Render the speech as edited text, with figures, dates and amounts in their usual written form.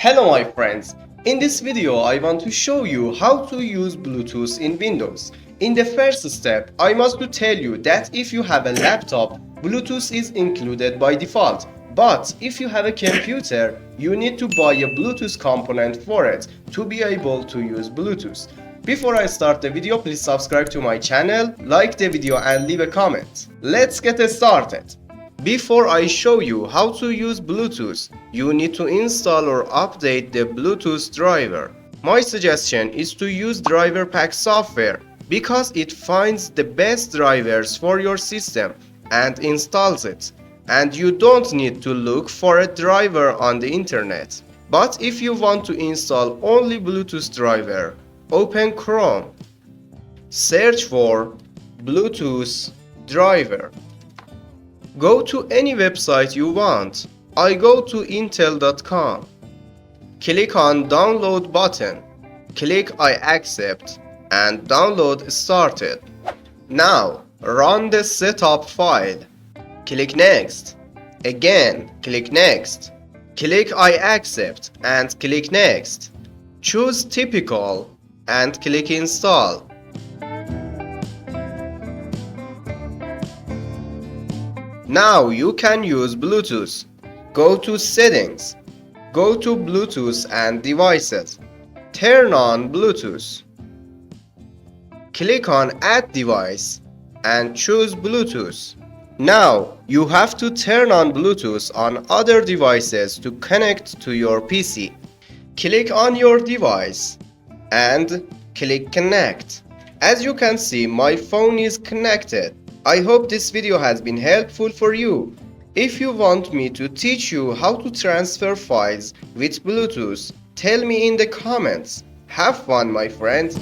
Hello my friends, in this video I want to show you how to use Bluetooth in Windows. In the first step, I must to tell you that if you have a laptop, Bluetooth is included by default. But if you have a computer, you need to buy a Bluetooth component for it to be able to use Bluetooth. Before I start the video, please subscribe to my channel, like the video and leave a comment. Let's get started. Before I show you how to use Bluetooth, you need to install or update the Bluetooth driver. My suggestion is to use Driver Pack software because it finds the best drivers for your system and installs it. And you don't need to look for a driver on the internet. But if you want to install only Bluetooth driver, open Chrome. Search for Bluetooth driver. Go to any website you want. I go to intel.com. Click on download button. Click I accept and download started. Now run the setup file. Click next. Again click next. Click I accept and click next. Choose typical and click install. Now you can use Bluetooth. Go to settings. Go to Bluetooth and devices. Turn on Bluetooth. Click on add device and choose Bluetooth. Now you have to turn on Bluetooth on other devices to connect to your PC. Click on your device and click connect. As you can see, my phone is connected. I hope this video has been helpful for you. If you want me to teach you how to transfer files with Bluetooth, tell me in the comments. Have fun, my friend.